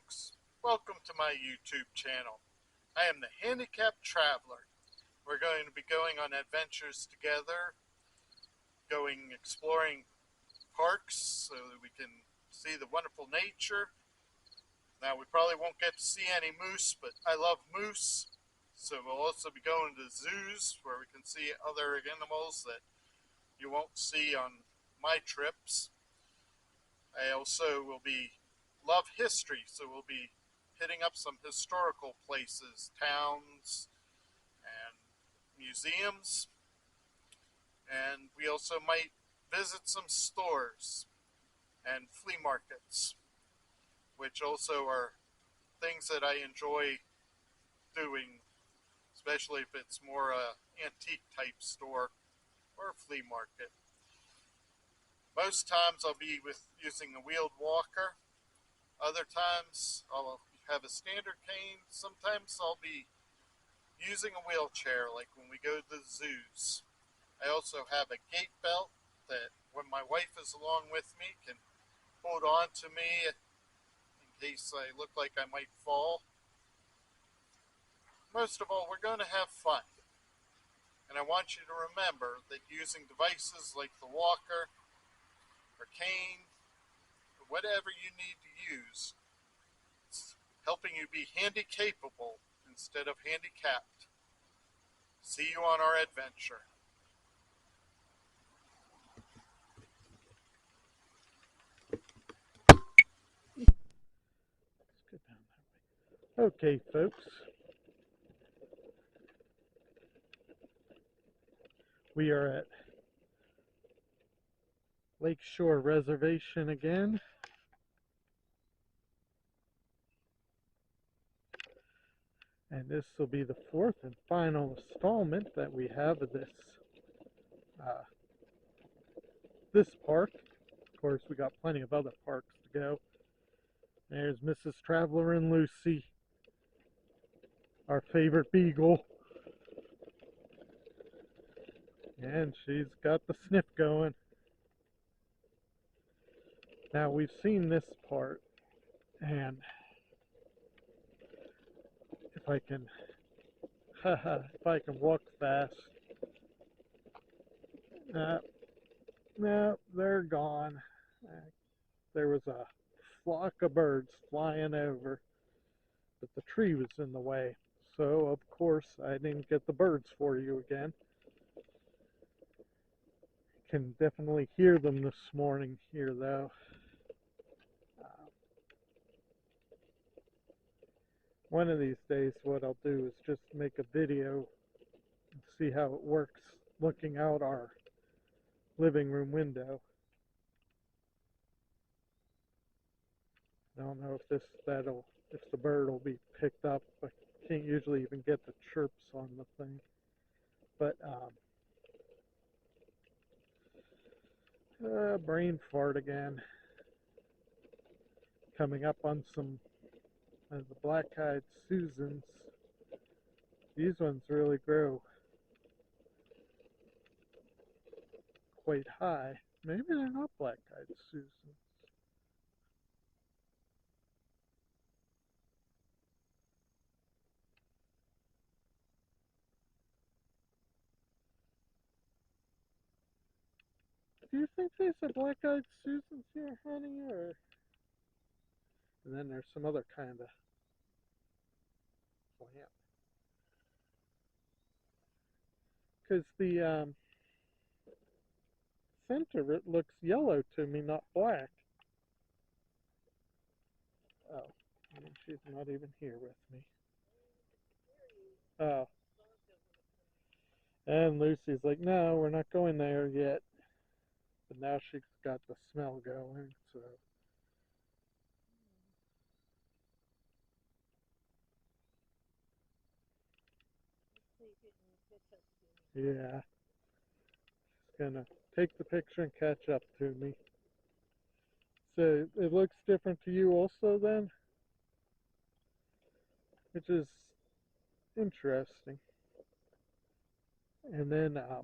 folks, welcome to my YouTube channel. I am the Handicapped Traveler. We're going to be going on adventures together, exploring parks so that we can see the wonderful nature. Now we probably won't get to see any moose, but I love moose. So we'll also be going to zoos where we can see other animals that you won't see on my trips. I also love history, so we'll be hitting up some historical places, towns, and museums. And we also might visit some stores and flea markets, which also are things that I enjoy doing, especially if it's more antique type store or flea market. Most times I'll be using a wheeled walker. Other times I'll have a standard cane. Sometimes I'll be using a wheelchair, like when we go to the zoos. I also have a gait belt that when my wife is along with me can hold on to me in case I look like I might fall. Most of all, we're going to have fun. And I want you to remember that using devices like the walker or cane, or whatever you need to use, it's helping you be handy capable instead of handicapped. See you on our adventure. Okay, folks. We are at Lakeshore Reservation again. And this will be the fourth and final installment that we have of this park. Of course, we got plenty of other parks to go. There's Mrs. Traveler and Lucy, our favorite beagle. And she's got the sniff going. Now, we've seen this part, and if I can walk fast. No, they're gone. There was a flock of birds flying over, but the tree was in the way. So, of course, I didn't get the birds for you again. Can definitely hear them this morning here, though. One of these days, what I'll do is just make a video and see how it works looking out our living room window. I don't know if the bird will be picked up. I can't usually even get the chirps on the thing. But brain fart again. Coming up on some of the black-eyed Susans. These ones really grow quite high. Maybe they're not black-eyed Susans. Do you think these are black-eyed Susans here, honey, or? And then there's some other kind of plant. Because the center of it looks yellow to me, not black. Oh, she's not even here with me. Oh. And Lucy's like, no, we're not going there yet. But now she's got the smell going, so. Yeah. She's gonna take the picture and catch up to me. So it looks different to you also then? Which is interesting. And then, I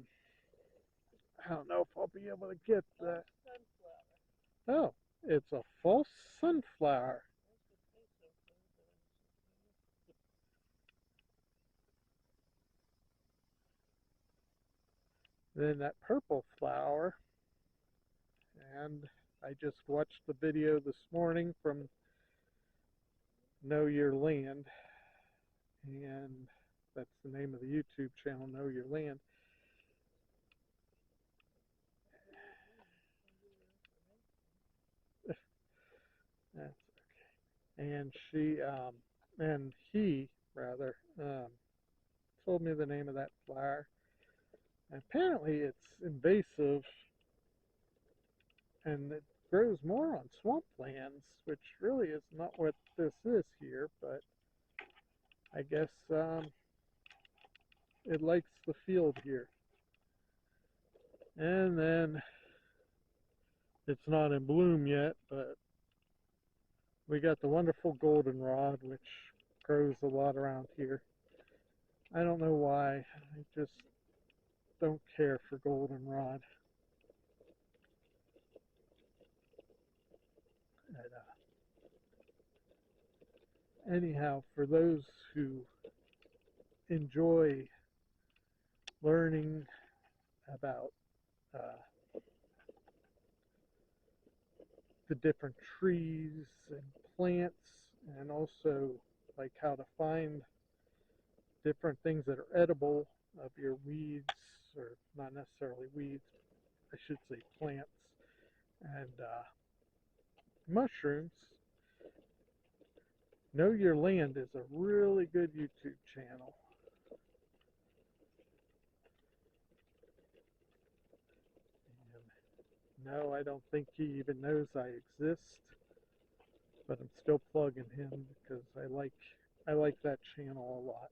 don't know if I'll be able to get that. Oh, it's a false sunflower. Then that purple flower, and I just watched the video this morning from Know Your Land, and that's the name of the YouTube channel, Know Your Land. That's okay. And he rather told me the name of that flower. And apparently it's invasive and it grows more on swamplands, which really is not what this is here, but I guess it likes the field here. And then it's not in bloom yet, but we got the wonderful goldenrod, which grows a lot around here. I don't know why, I just don't care for goldenrod. Anyhow, for those who enjoy learning about the different trees and plants, and also like how to find different things that are edible of your weeds, or not necessarily weeds, I should say plants, and mushrooms. Know Your Land is a really good YouTube channel. And no, I don't think he even knows I exist, but I'm still plugging him because I like that channel a lot.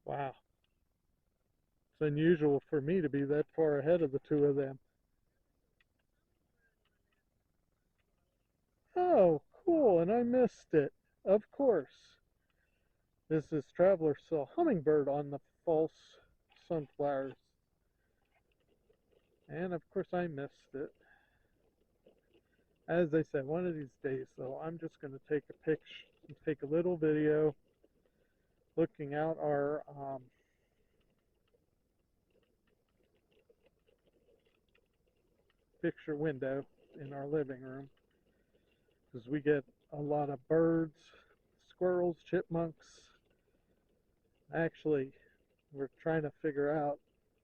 Wow. It's unusual for me to be that far ahead of the two of them. Oh, cool, and I missed it. Of course. This is Traveler Saw Hummingbird on the false sunflowers. And of course I missed it. As I said, one of these days though, I'm just going to take a picture, take a little video looking out our picture window in our living room, because we get a lot of birds, squirrels, chipmunks. Actually, we're trying to figure out,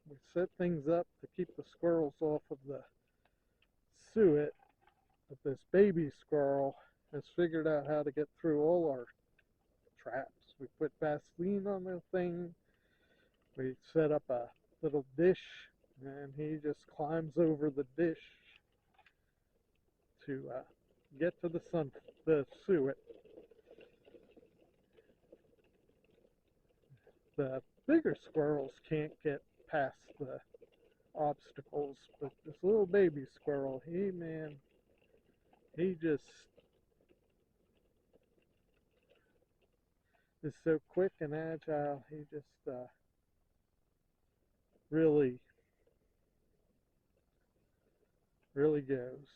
we set things up to keep the squirrels off of the suet, but this baby squirrel has figured out how to get through all our traps. We put Vaseline on the thing, we set up a little dish, and he just climbs over the dish to get to the suet. The bigger squirrels can't get past the obstacles, but this little baby squirrel, he just is so quick and agile. He just really, really goes.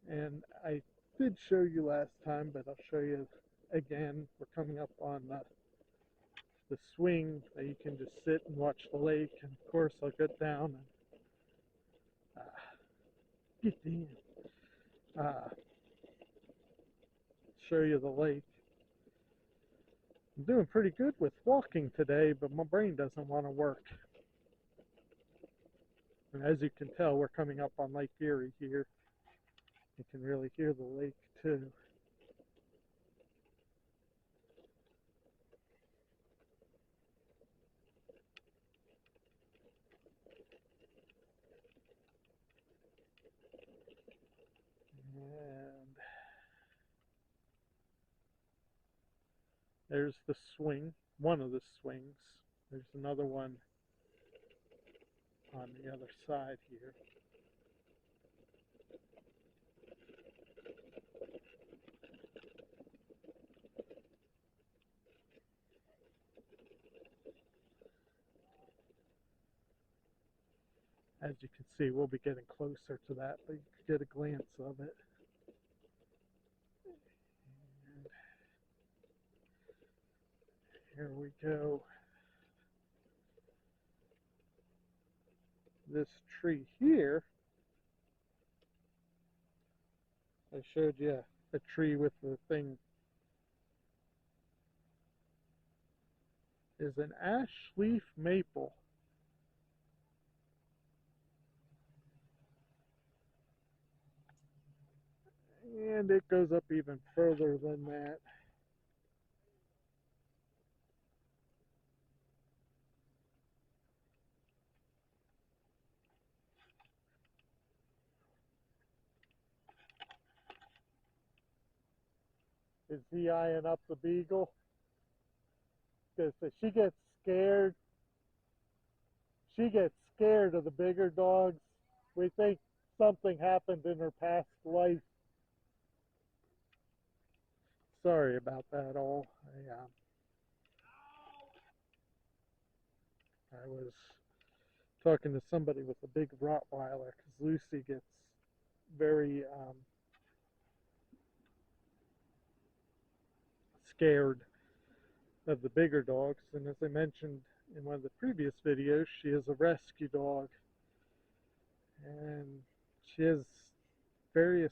And I did show you last time, but I'll show you again. We're coming up on the swing that you can just sit and watch the lake. And of course, I'll get down and get in, show you the lake. I'm doing pretty good with walking today, but my brain doesn't want to work. And as you can tell, we're coming up on Lake Erie here. You can really hear the lake too. And there's the swing, one of the swings. There's another one on the other side here. As you can see, we'll be getting closer to that, but you can get a glance of it. And here we go. This tree here, I showed you a tree with the thing, is an ash leaf maple. And it goes up even further than that. Is he eyeing up the beagle? Because she gets scared. She gets scared of the bigger dogs. We think something happened in her past life. Sorry about that all. I was talking to somebody with a big Rottweiler because Lucy gets very scared of the bigger dogs. And as I mentioned in one of the previous videos, she is a rescue dog. And she has various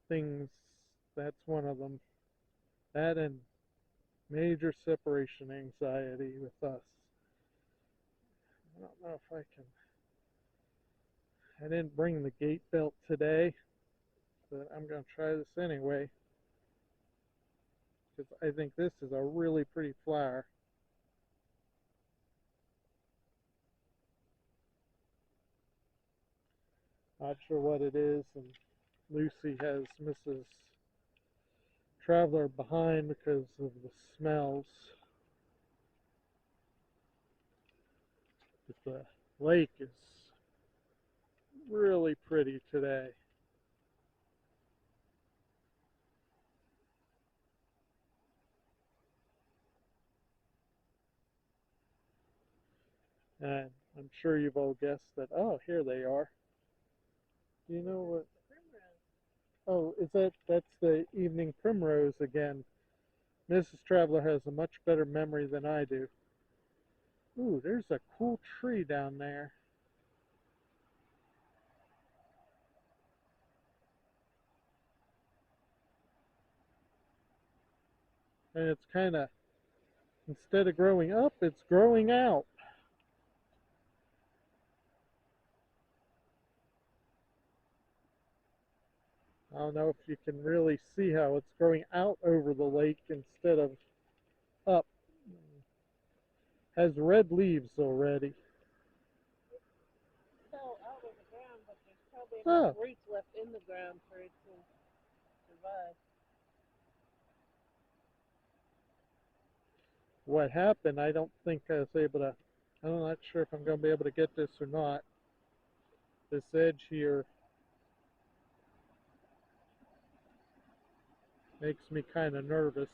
things. That's one of them. That and major separation anxiety with us. I don't know if I can. I didn't bring the gate belt today, but I'm going to try this anyway because I think this is a really pretty flower. Not sure what it is, and Lucy has Mrs. Traveler behind because of the smells. But the lake is really pretty today. And I'm sure you've all guessed that, oh, here they are. Do you know what? Oh, that's the evening primrose again. Mrs. Traveler has a much better memory than I do. Ooh, there's a cool tree down there. And it's kind of, instead of growing up, it's growing out. I don't know if you can really see how it's growing out over the lake instead of up. Has red leaves already. Fell out of the ground, but there's probably Oh, enough roots left in the ground for it to survive. what happened, I don't think I was able to, I'm not sure if I'm going to be able to get this or not. This edge here makes me kind of nervous.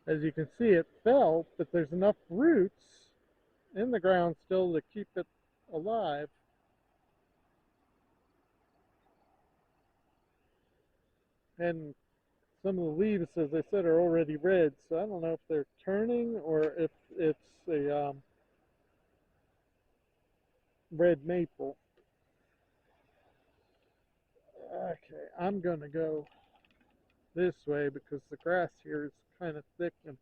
As you can see, it fell, but there's enough roots in the ground still to keep it alive. And some of the leaves, as I said, are already red, so I don't know if they're turning or if it's a red maple. Okay, I'm going to go this way because the grass here is kind of thick and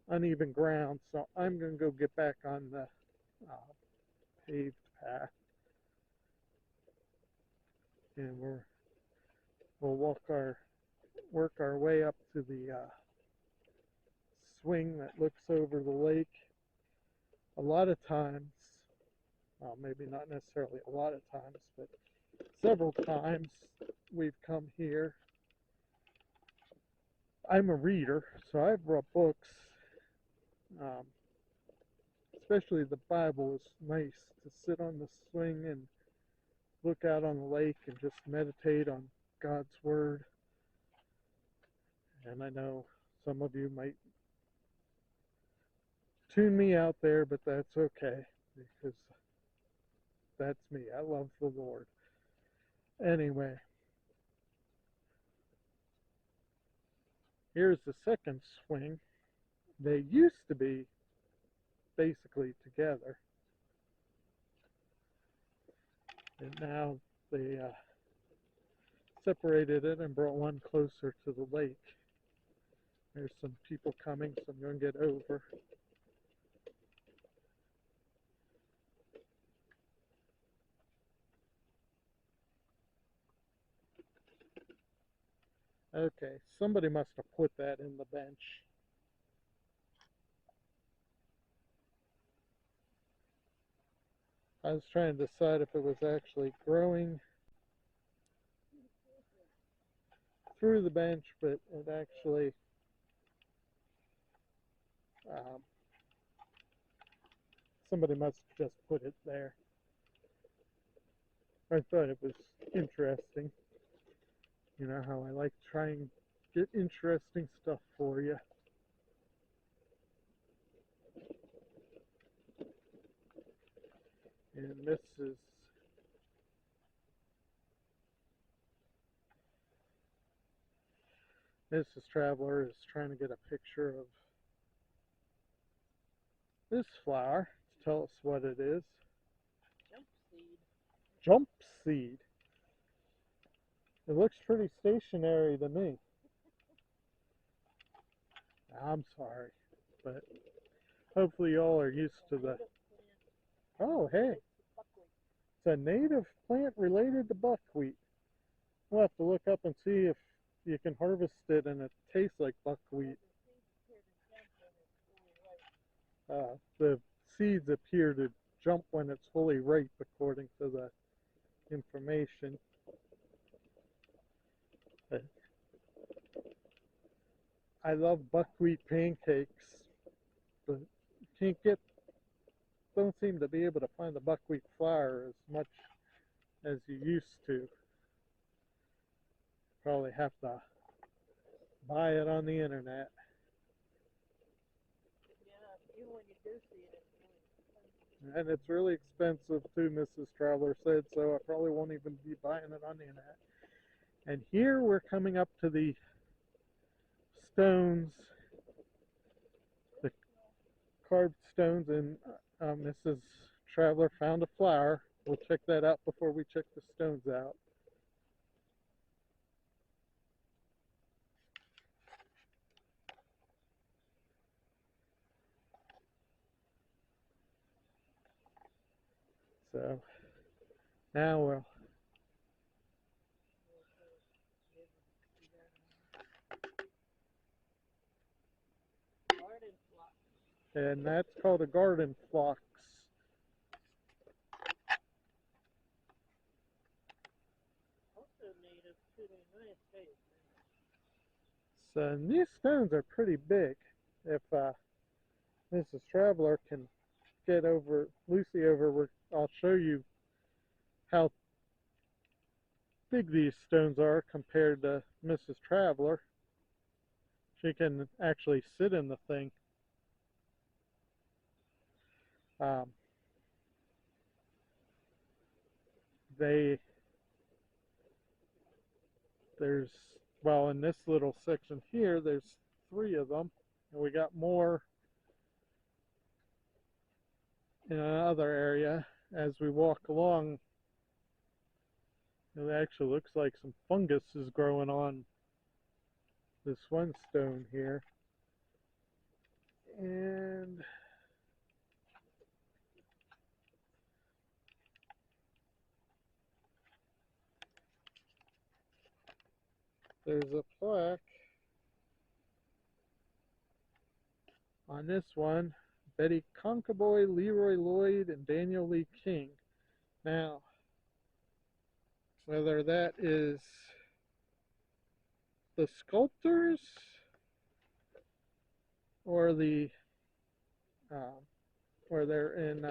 uneven ground, so I'm going to go get back on the paved path. And we'll work our way up to the swing that looks over the lake. A lot of times, well, maybe not necessarily a lot of times, but several times we've come here. I'm a reader, so I've brought books. Um, Especially the Bible is nice to sit on the swing and look out on the lake and just meditate on God's Word. And I know some of you might tune me out there, but that's okay because that's me. I love the Lord. Anyway, here's the second swing. They used to be basically together, and now they separated it and brought one closer to the lake. There's some people coming, so I'm going to get over. Okay, somebody must have put that in the bench. I was trying to decide if it was actually growing through the bench, but it actually somebody must have just put it there. I thought it was interesting. You know how I like to try and get interesting stuff for you. And Mrs. Traveler is trying to get a picture of this flower to tell us what it is. Jump seed. Jump seed. It looks pretty stationary to me. I'm sorry, but hopefully y'all are used to the... Oh, hey. It's a native plant related to buckwheat. We'll have to look up and see if you can harvest it and it tastes like buckwheat. The seeds appear to jump when it's fully ripe, according to the information. But I love buckwheat pancakes, but you don't seem to be able to find the buckwheat flour as much as you used to. Probably have to buy it on the internet. Yeah, even when you do see it, it's really expensive. And it's really expensive too, Mrs. Traveler said, so I probably won't even be buying it on the internet. And here we're coming up to the stones, the carved stones, and Mrs. Traveler found a flower. We'll check that out before we check the stones out. So now we'll Garden phlox. and that's called a garden phlox. Also native to the United States. So these stones are pretty big. If Mrs. Traveler can get Lucy over, I'll show you how big these stones are compared to Mrs. Traveler. She can actually sit in the thing. Well, in this little section here, there's 3 of them, and we got more in another area. As we walk along, it actually looks like some fungus is growing on this one stone here. And there's a plaque on this one, Betty Concaboy, Leroy Lloyd, and Daniel Lee King. Now, whether that is the sculptors or or they're in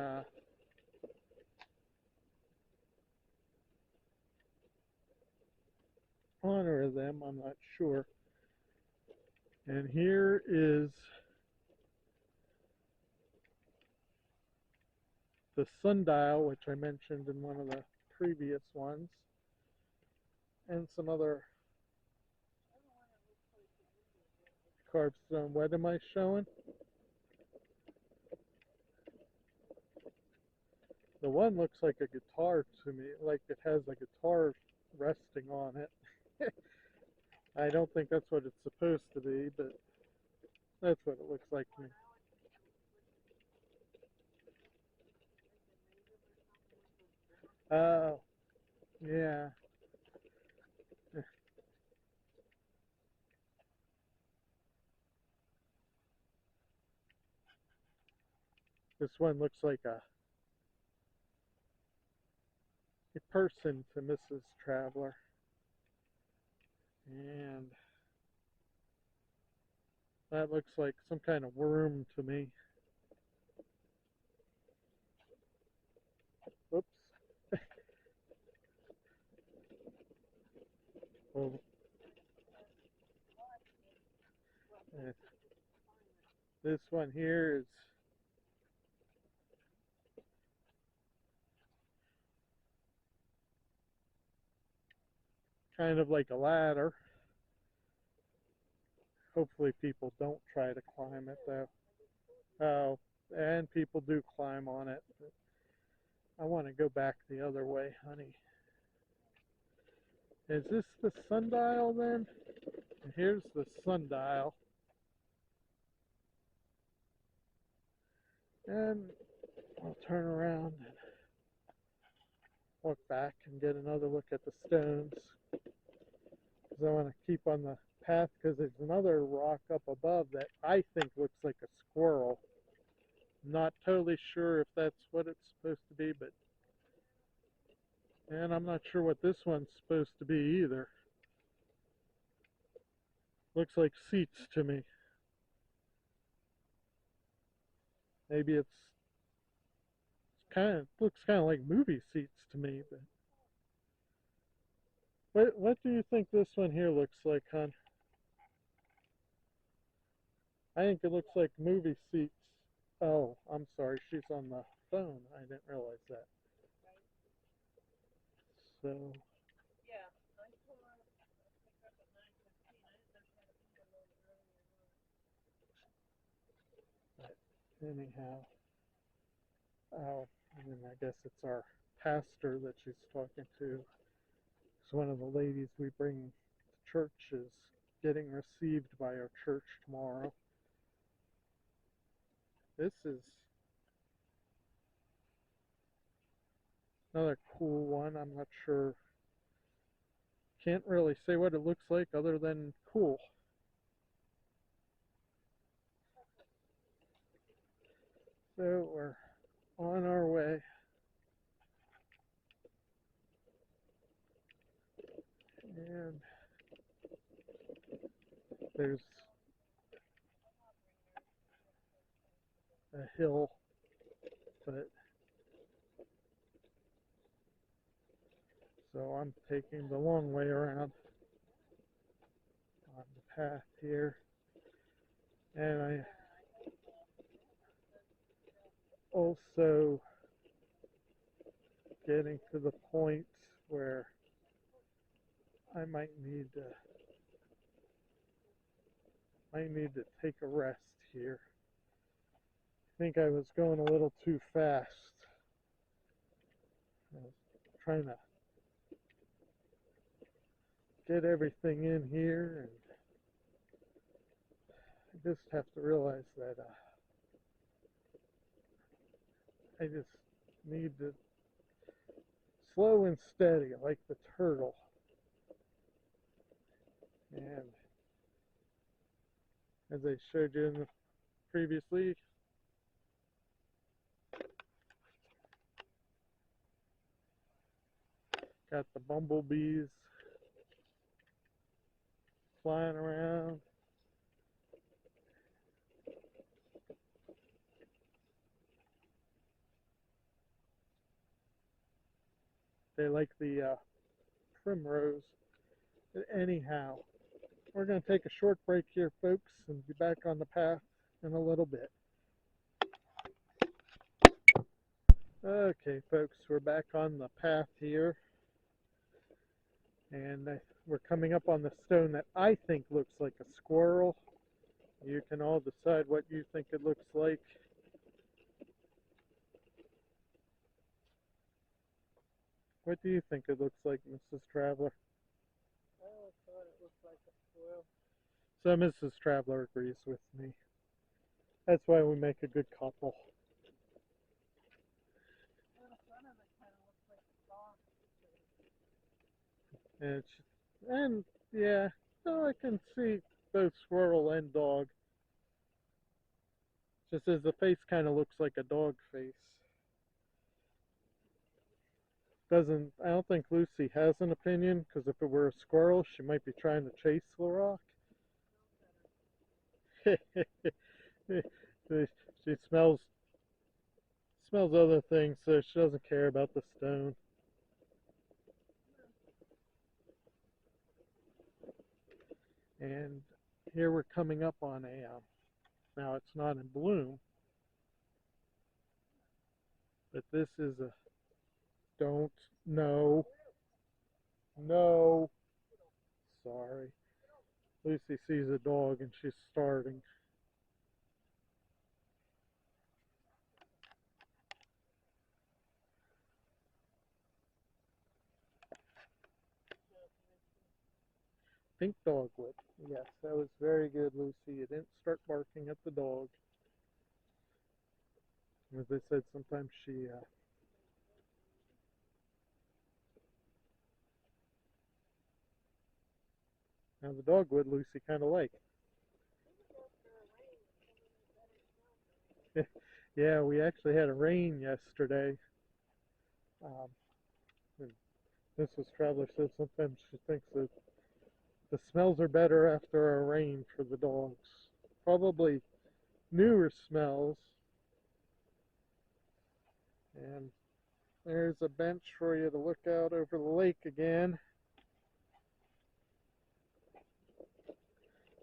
honor of them, I'm not sure. And here is the Sundial, which I mentioned in one of the previous ones, and some other carved stone. What am I showing? The one looks like a guitar to me, like it has a guitar resting on it. I don't think that's what it's supposed to be, but that's what it looks like to me. Oh, yeah. This one looks like a person to Mrs. Traveler. And that looks like some kind of worm to me. Oops. Oh, this one here is kind of like a ladder. Hopefully people don't try to climb it though. Oh, and people do climb on it. But I want to go back the other way, honey. Is this the sundial then? Here's the sundial. And I'll turn around and walk back and get another look at the stones. Because I want to keep on the path, because there's another rock up above that I think looks like a squirrel. Not totally sure if that's what it's supposed to be, but and I'm not sure what this one's supposed to be either. Looks like seats to me. Maybe it's kind of looks kind of like movie seats to me, but what do you think this one here looks like, hon? I think it looks like movie seats. Oh, I'm sorry, she's on the phone. I didn't realize that. So, Yeah, I told her I'd pick up at 9:15. I didn't know she had a meeting a little earlier. anyhow, oh, and I guess it's our pastor that she's talking to. It's one of the ladies we bring to church is getting received by our church tomorrow. This is another cool one. I'm not sure. Can't really say what it looks like other than cool. So we're on our way. And there's a hill, but so I'm taking the long way around on the path here. And I also getting to the point where I might need to take a rest here. I think I was going a little too fast. I was trying to get everything in here, and I just have to realize that I just need to slow and steady like the turtle. And as I showed you in the previously, got the bumblebees flying around. They like the primrose. But anyhow, we're going to take a short break here, folks, and be back on the path in a little bit. Okay, folks, we're back on the path here, and we're coming up on the stone that I think looks like a squirrel. You can all decide what you think it looks like. What do you think it looks like, Mrs. Traveler? I always thought it looked like a squirrel. So Mrs. Traveler agrees with me. That's why we make a good couple. Well, the front of it kind of looks like a fox. And and yeah, so I can see both squirrel and dog. Just as the face kind of looks like a dog face. I don't think Lucy has an opinion, because if it were a squirrel, she might be trying to chase the rock. She smells other things, so she doesn't care about the stone. And here we're coming up on now it's not in bloom, but this is a, don't, no, no, sorry. Lucy sees a dog and she's starting. Pink dogwood. Yes, that was very good, Lucy. You didn't start barking at the dog. As I said, sometimes she now the dogwood Lucy kind of liked. Yeah, we actually had a rain yesterday. Um, and Mrs. Traveler says sometimes she thinks that the smells are better after a rain for the dogs. Probably newer smells. And there's a bench for you to look out over the lake again.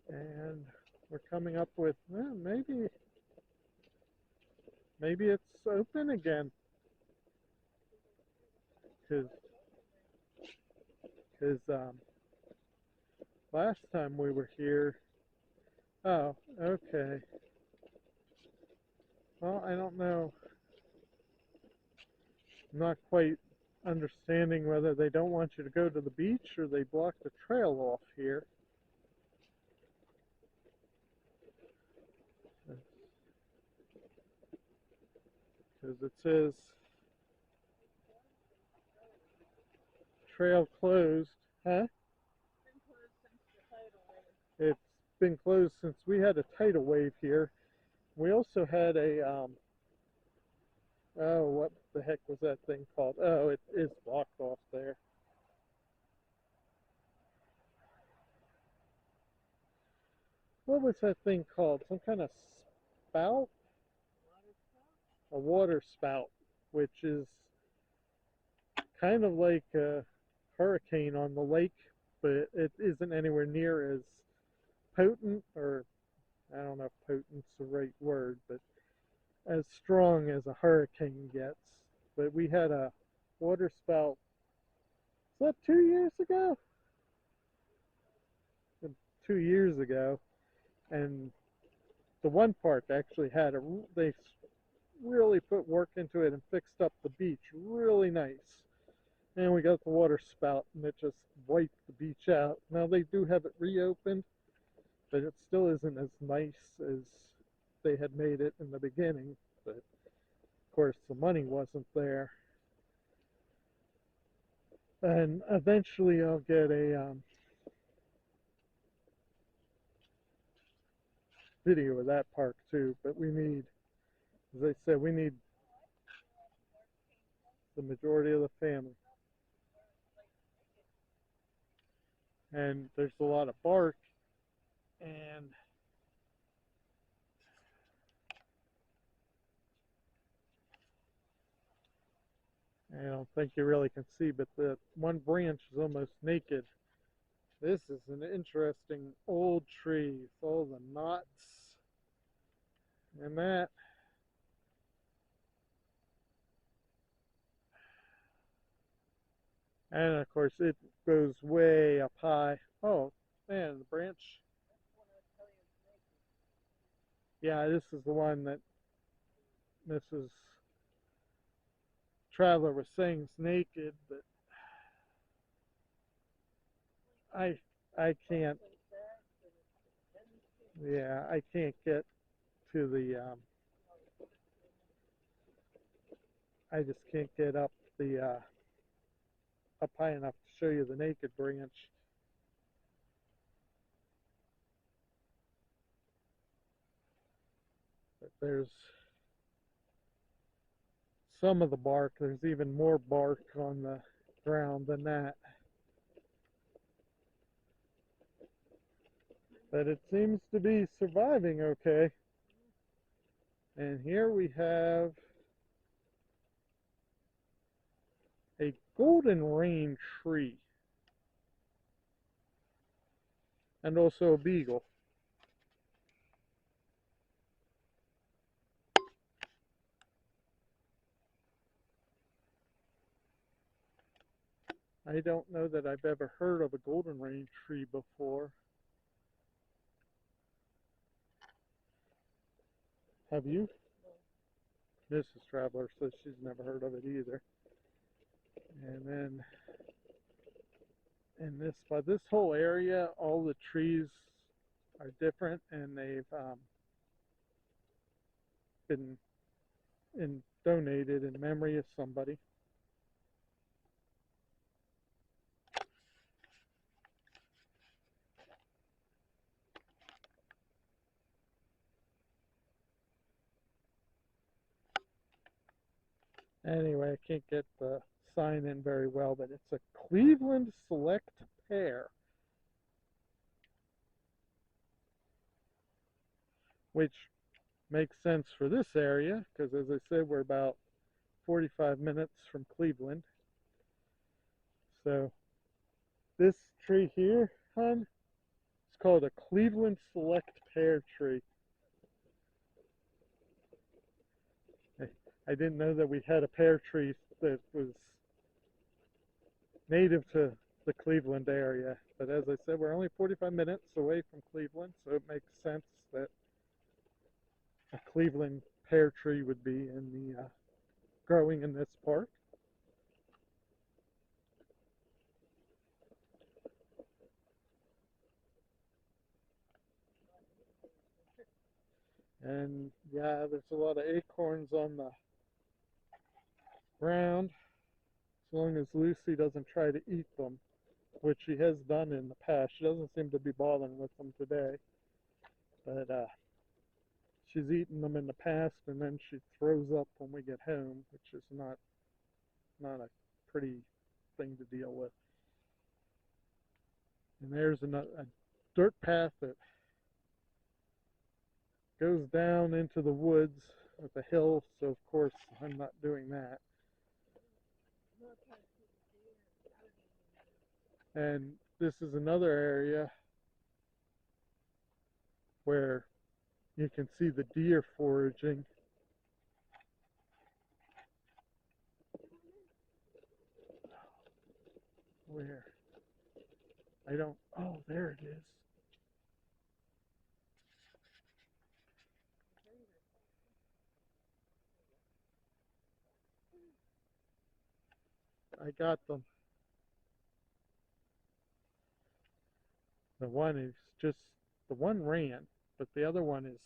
And we're coming up with, maybe it's open again. Because last time we were here, oh, okay. Well, I don't know. I'm not quite understanding whether they don't want you to go to the beach or they block the trail off here. Because it says trail closed. Huh? It's been closed since we had a tidal wave here. We also had a, oh, what the heck was that thing called? Oh, it is blocked off there. What was that thing called? Some kind of spout? A water spout, which is kind of like a hurricane on the lake, but it isn't anywhere near as potent, or I don't know if potent's the right word, but as strong as a hurricane gets. But we had a water spout, is that 2 years ago? 2 years ago, and the one park actually had they really put work into it and fixed up the beach really nice. And we got the water spout and it just wiped the beach out. Now they do have it reopened, but it still isn't as nice as they had made it in the beginning. But of course the money wasn't there. And eventually I'll get a video of that park too. But we need, as I said, we need the majority of the family. And there's a lot of bark, and I don't think you really can see, but the one branch is almost naked. This is an interesting old tree with all the knots and that. And of course it goes way up high. Oh man, the branch. Yeah, this is the one that Mrs. Traveler was saying it's naked, but I can't. Yeah, I can't get to the. I just can't get up the up high enough to show you the naked branch. But there's some of the bark. There's even more bark on the ground than that. But it seems to be surviving okay. And here we have a golden rain tree. And also a beagle. I don't know that I've ever heard of a golden rain tree before. Have you? Mrs. Traveler says she's never heard of it either. And then in this whole area, all the trees are different, and they've been donated in memory of somebody. Anyway, I can't get the sign in very well, but it's a Cleveland Select Pear, which makes sense for this area because, as I said, we're about 45 minutes from Cleveland. So this tree here, hon, it's called a Cleveland Select Pear tree. I didn't know that we had a pear tree that was native to the Cleveland area. But as I said, we're only 45 minutes away from Cleveland, so it makes sense that a Cleveland pear tree would be in the growing in this park. And yeah, there's a lot of acorns on the ground, as long as Lucy doesn't try to eat them, which she has done in the past. She doesn't seem to be bothering with them today, but she's eaten them in the past, and then she throws up when we get home, which is not a pretty thing to deal with. And there's a dirt path that goes down into the woods with a hill, so of course I'm not doing that. And this is another area where you can see the deer foraging. Where? I don't, oh, there it is. I got them. The one is just, the one ran, but the other one is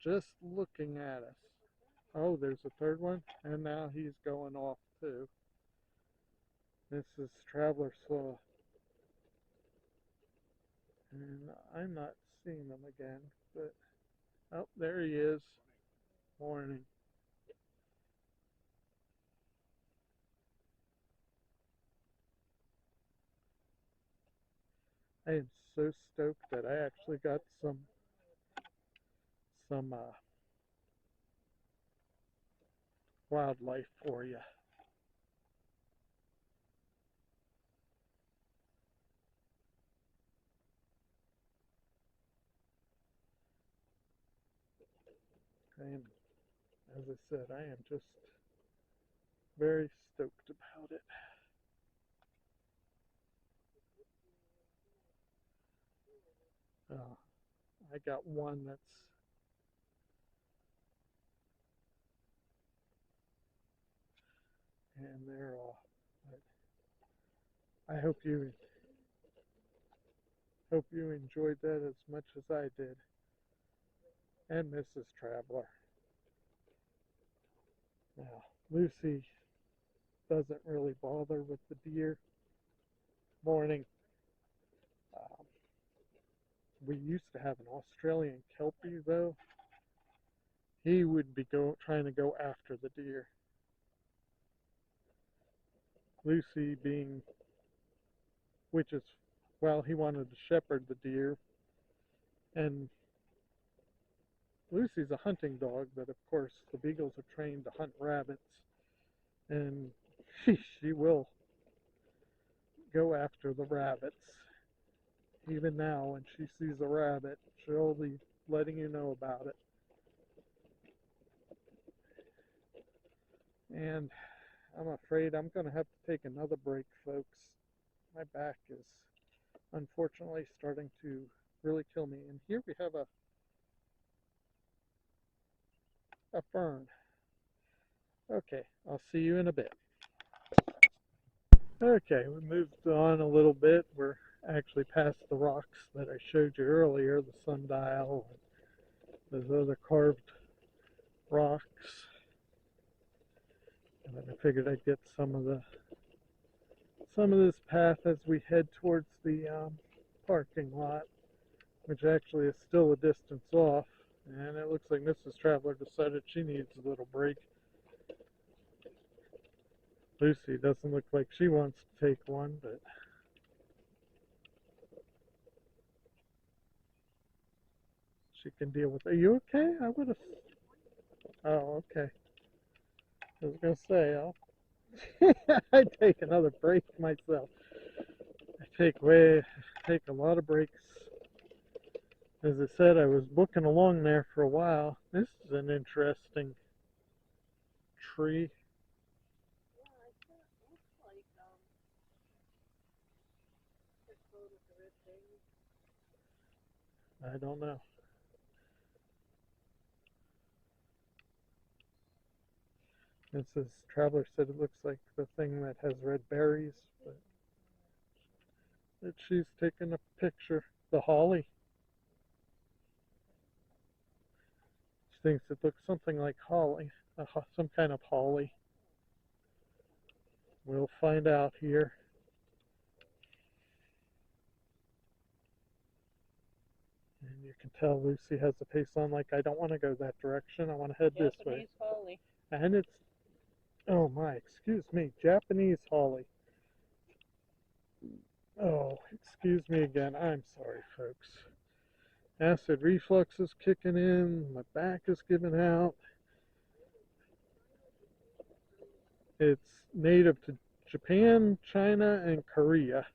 just looking at us. Oh, there's a third one, and now he's going off too. This is Traveler Slow. And I'm not seeing them again, but, oh, there he is. Morning. I am so stoked that I actually got some wildlife for you. And as I said, I am just very stoked about it. I got one that's and they're all. I hope you enjoyed that as much as I did, and Mrs. Traveler. Now, Lucy doesn't really bother with the deer. Morning. Um, we used to have an Australian Kelpie, though. He would be trying to go after the deer. Lucy being, which is, well, he wanted to shepherd the deer, and Lucy's a hunting dog, but of course the beagles are trained to hunt rabbits, and she will go after the rabbits. Even now, when she sees a rabbit, she'll be letting you know about it. And I'm afraid I'm going to have to take another break, folks. My back is unfortunately starting to really kill me. And here we have a fern. Okay, I'll see you in a bit. Okay, we moved on a little bit. We're actually past the rocks that I showed you earlier, the Sundial and those other carved rocks. And then I figured I'd get some of this path as we head towards the parking lot, which actually is still a distance off. And it looks like Mrs. Traveler decided she needs a little break. Lucy doesn't look like she wants to take one, but she can deal with it. Are you okay? I would have. Oh, okay. I was gonna say, I'd take another break myself. I take a lot of breaks. As I said, I was booking along there for a while. This is an interesting tree. Yeah, it looks like this road with the red thing. I don't know. Mrs. Traveler said it looks like the thing that has red berries, but that she's taken a picture. The holly. She thinks it looks something like holly, some kind of holly. We'll find out here. And you can tell Lucy has the pace on like, I don't want to go that direction. I want to head this way. Japanese holly. And it's, oh my, excuse me, Japanese holly. Oh, excuse me again. I'm sorry, folks. Acid reflux is kicking in. My back is giving out. It's native to Japan, China, and Korea.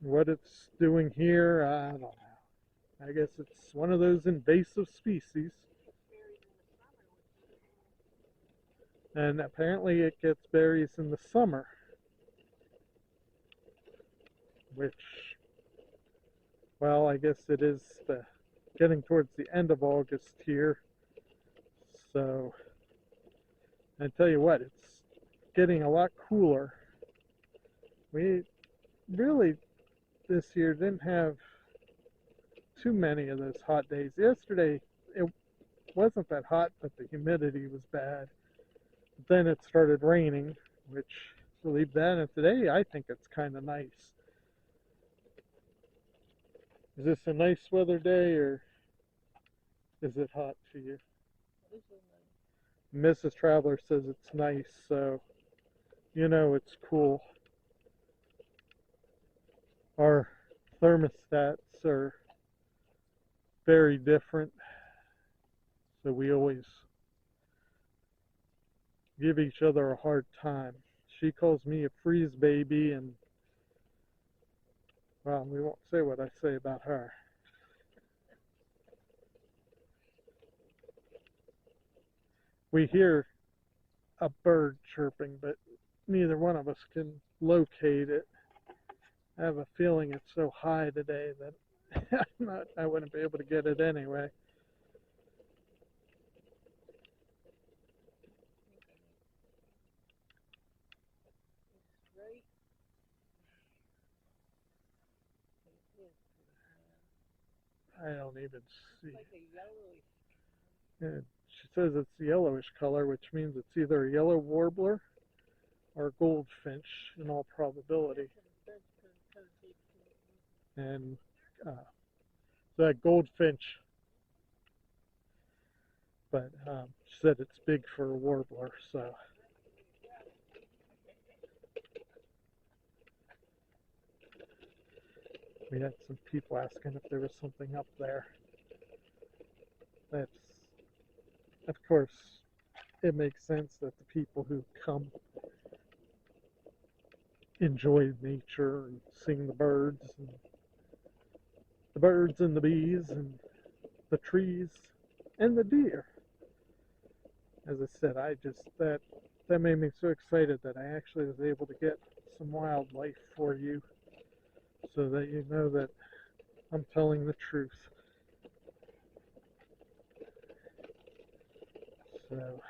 What it's doing here, I don't know. I guess it's one of those invasive species. And apparently it gets berries in the summer. Which, well, I guess it is getting towards the end of August here. So, I tell you what, it's getting a lot cooler. We really, this year, didn't have too many of those hot days. Yesterday, it wasn't that hot, but the humidity was bad. But then it started raining, which relieved that. And today, I think it's kind of nice. Is this a nice weather day, or is it hot to you? This is nice. Mrs. Traveler says it's nice, so you know it's cool. Our thermostats are very different, so we always give each other a hard time. She calls me a freeze baby, and well, we won't say what I say about her. We hear a bird chirping, but neither one of us can locate it. I have a feeling it's so high today that I wouldn't be able to get it anyway. I don't even see. Like a yellowish. And she says it's a yellowish color, which means it's either a yellow warbler or a goldfinch in all probability. And that goldfinch, but she said it's big for a warbler, so. We had some people asking if there was something up there. That's, of course, it makes sense that the people who come enjoy nature and seeing the birds and the bees and the trees and the deer. As I said, that made me so excited that I actually was able to get some wildlife for you so that you know that I'm telling the truth. So,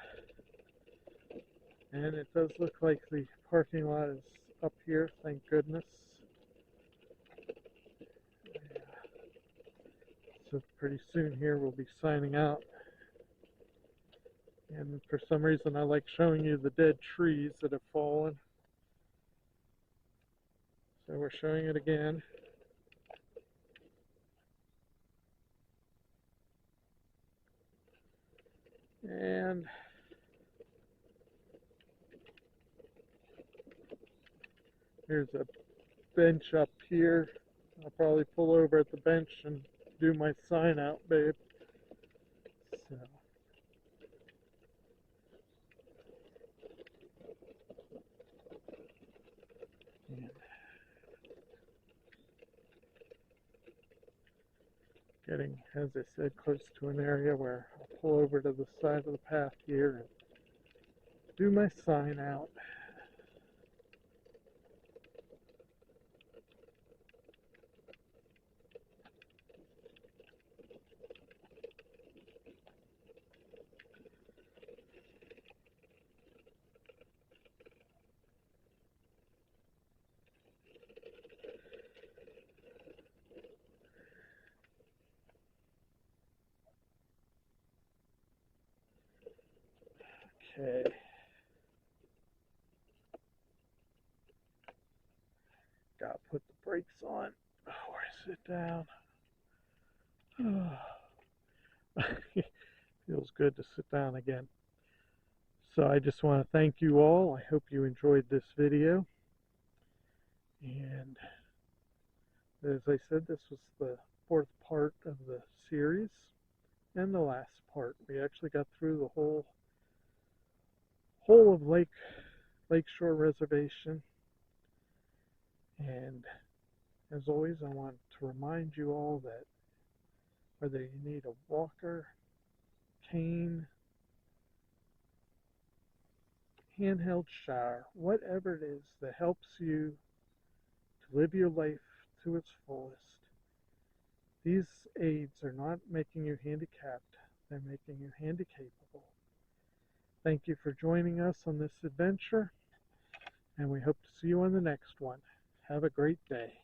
and it does look like the parking lot is up here, thank goodness. Yeah. So pretty soon here we'll be signing out. And for some reason I like showing you the dead trees that have fallen. So we're showing it again. And here's a bench up here. I'll probably pull over at the bench and do my sign out, babe. So. And getting, as I said, close to an area where I'll pull over to the side of the path here and do my sign out. Okay. Gotta put the brakes on before I sit down. Feels good to sit down again. So I just want to thank you all. I hope you enjoyed this video. And as I said, this was the 4th part of the series and the last part. We actually got through the whole of Lakeshore Reservation. And as always, I want to remind you all that whether you need a walker, cane, handheld shower, whatever it is that helps you to live your life to its fullest, these aids are not making you handicapped, they're making you handy-capable. Thank you for joining us on this adventure, and we hope to see you on the next one. Have a great day.